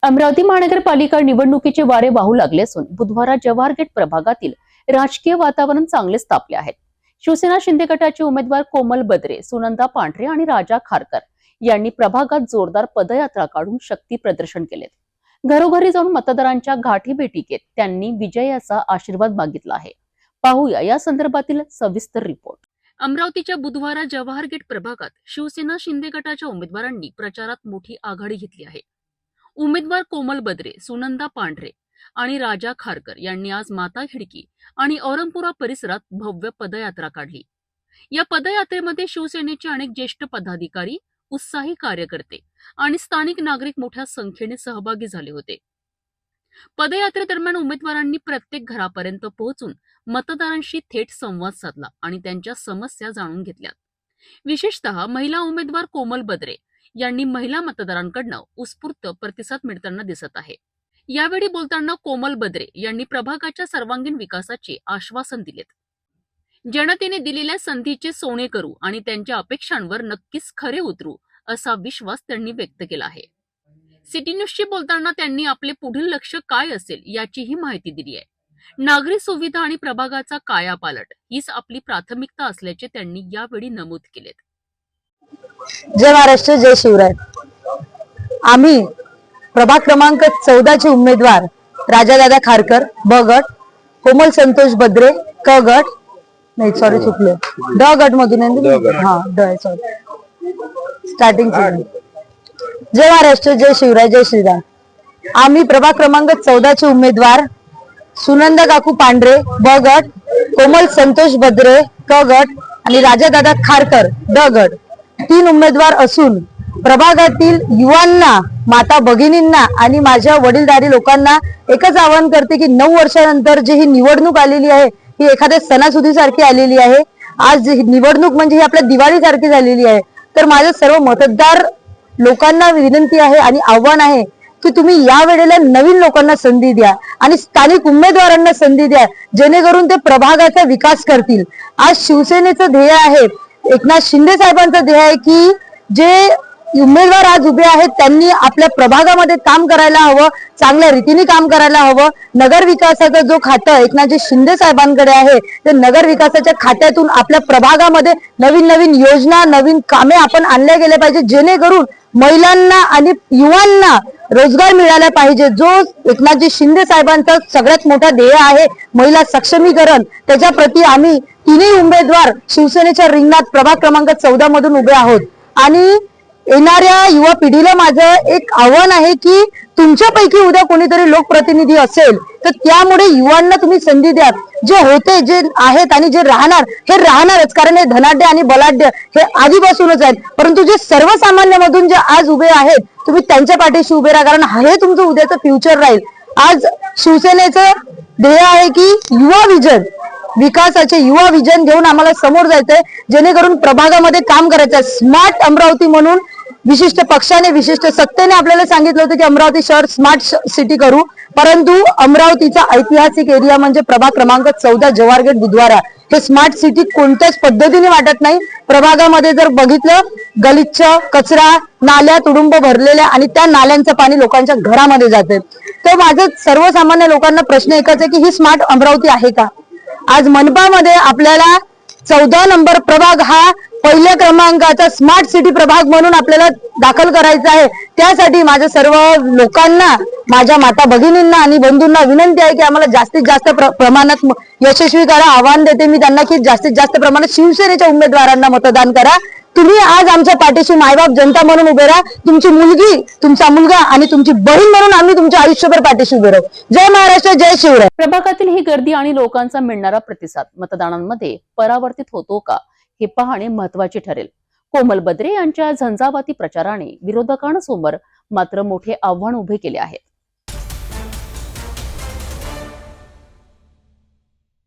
अमरावती महानगरपालिका निवडणुकीचे वारे वाहू लागले असून बुधवार जवाहर गेट प्रभागातील राजकीय वातावरण चांगलेच तापले आहे। शिवसेना शिंदे गटाचे उमेदवार कोमल बद्रे, सुनंदा पांढरे आणि राजा खारकर यांनी प्रभागात जोरदार पदयात्रा काढून शक्ती प्रदर्शन केले। घरोघरी जाऊन मतदारांच्या गाठी भेटी घेत त्यांनी विजयाचा आशीर्वाद मागितला आहे। पाहूया या संदर्भातील सविस्तर रिपोर्ट। अमरावतीच्या बुधवार जवाहर गेट प्रभागात शिवसेना शिंदे गटाच्या उमेदवारांनी प्रचारात मोठी आघाडी घेतली आहे। उमेदवार कोमल बद्रे, सुनंदा पांढरे आणि राजा खारकर यांनी आज माता खिडकी आणि औरंगपुरा परिसरात भव्य पदयात्रा काढली। या पदयात्रेमध्ये शिवसेनेचे अनेक ज्येष्ठ पदाधिकारी, उत्साही कार्यकर्ते आणि स्थानिक नागरिक मोठ्या संख्येने सहभागी झाले होते। पदयात्रेदरम्यान उमेदवारांनी प्रत्येक घरापर्यंत पोहोचून मतदारांशी थेट संवाद साधला आणि त्यांच्या समस्या जाणून घेतल्या। विशेषतः महिला उमेदवार कोमल बद्रे यांनी महिला मतदारांकडून उत्स्फूर्त प्रतिसाद मिळताना दिसत आहे। यावेळी बोलताना कोमल बद्रे यांनी प्रभागाच्या सर्वांगीण विकासाचे आश्वासन दिले। जनतेने दिलेल्या संधीचे सोने करू आणि त्यांच्या अपेक्षांवर नक्कीच खरे उतरू असा विश्वास त्यांनी व्यक्त केला आहे। सिटी न्यूजशी बोलताना त्यांनी आपले पुढील लक्ष्य काय असेल याचीही माहिती दिली आहे। नागरी सुविधा आणि प्रभागाचा कायापालट हीच आपली प्राथमिकता असल्याचे त्यांनी यावेळी नमूद केले। जय महाराष्ट्र, जय शिवराय। आम्ही प्रभाग क्रमांक 14 चे उमेदवार राजादादा खारकर ब गट, कोमल संतोष बद्रे क गट, नाही सॉरी चुकले, ड गट मधून स्टार्टिंग। जय महाराष्ट्र, जय शिवराय, जय श्रीराम। आम्ही प्रभाग क्रमांक 14 चे उमेदवार सुनंदा काकू पांढरे ब गट, कोमल संतोष बद्रे क गट आणि राजादादा खारकर ड गट 3 उमेदवार असून प्रभागातील युवांना, माता भगिनींना आणि माझ्या वडीलधारी लोकांना एकच आवाहन करते की 9 वर्षानंतर जी ही निवडणूक आलेली आहे ही एखाद्या सणासुदीसारखी आलेली आहे। आज ही निवडणूक म्हणजे ही आपल्या दिवाळीसारखी झालेली आहे। तर माझ्या सर्व मतदार लोकांना विनंती आहे आणि आव्हान आहे की तुम्ही या वेळेला नवीन लोकांना संधी द्या आणि स्थानिक उमेदवारांना संधी द्या, जेणेकरून ते प्रभागाचा विकास करतील। आज शिवसेनेचं ध्येय आहे, एकनाथ शिंदे साहेबांचं ध्येय आहे की जे उमेदवार आज उभे आहेत त्यांनी आपल्या प्रभागामध्ये काम करायला हवं, चांगल्या रीतीने काम करायला हवं। नगर विकासाचा जो खातं एकनाथजी शिंदे साहेबांकडे आहे ते नगर विकासाच्या खात्यातून आपल्या प्रभागामध्ये नवीन नवीन योजना, नवीन कामे आपण आणल्या गेले पाहिजे, जेणेकरून महिलांना आणि युवांना रोजगार मिळाला पाहिजे। जो एकनाथजी शिंदे साहेबांचा सगळ्यात मोठा ध्येय आहे महिला सक्षमीकरण, त्याच्या प्रती आम्ही 3 उमेदवार शिवसेनेच्या रिंगणात प्रभाग क्रमांक 14 मधून उभे आहोत। आणि येणाऱ्या युवा पिढीला माझं एक आव्हान आहे की तुमच्यापैकी उद्या कोणीतरी लोकप्रतिनिधी असेल तर त्यामुळे युवांना तुम्ही संधी द्या। जे होते, जे आहेत आणि जे राहणार हे राहणारच, कारण हे धनाढ्य आणि बलाढ्य हे आधीपासूनच आहेत, परंतु जे सर्वसामान्य मधून जे आज उभे आहेत तुम्ही त्यांच्या पाठीशी उभे राहा, कारण हे तुमचं उद्याचं फ्युचर राहील। आज शिवसेनेचं ध्येय आहे की युवा विजन, विकासाचे युवा विजन घेऊन आम्हाला समोर जायचंय, जेणेकरून प्रभागामध्ये काम करायचंय। स्मार्ट अमरावती म्हणून विशिष्ट पक्षाने, विशिष्ट सत्तेने आपल्याला सांगितलं होतं की अमरावती शहर स्मार्ट सिटी करू, परंतु अमरावतीचा ऐतिहासिक एरिया म्हणजे प्रभाग क्रमांक 14 जवाहर गेट बुधवारा हे स्मार्ट सिटी कोणत्याच पद्धतीने वाटत नाही। प्रभागामध्ये जर बघितलं, गलिच्छ, कचरा, नाल्या तुडुंब भरलेल्या आणि त्या नाल्यांचं पाणी लोकांच्या घरामध्ये जाते। तर माझं सर्वसामान्य लोकांना प्रश्न एकच आहे की ही स्मार्ट अमरावती आहे का? आज मनपामध्ये आपल्याला 14 नंबर प्रभाग हा पहिल्या क्रमांकाचा स्मार्ट सिटी प्रभाग म्हणून आपल्याला दाखल करायचा आहे। त्यासाठी माझ्या सर्व लोकांना, माझ्या माता भगिनींना आणि बंधूंना विनंती आहे की आम्हाला जास्तीत जास्त प्रमाणात यशस्वी करा। आव्हान देते मी त्यांना की जास्तीत जास्त प्रमाणात शिवसेनेच्या उमेदवारांना मतदान करा। तुम्ही आज आमच्या पाठीशी मायबाप जनता म्हणून उभे राहा। तुमची मुलगी, तुमचा मुलगा आणि तुमची बहीण म्हणून आम्ही तुमच्या आयुष्यभर पाठीशी उभे राहू। जय महाराष्ट्र, जय शिवराय। प्रभागातील ही गर्दी आणि लोकांचा मिळणारा प्रतिसाद मतदानांमध्ये परावर्तित होतो का हे पाहणे महत्त्वाचे ठरेल। कोमल बद्रे यांच्या झंझावाती प्रचाराने विरोधकांसमोर मात्र मोठे आव्हान उभे केले आहे।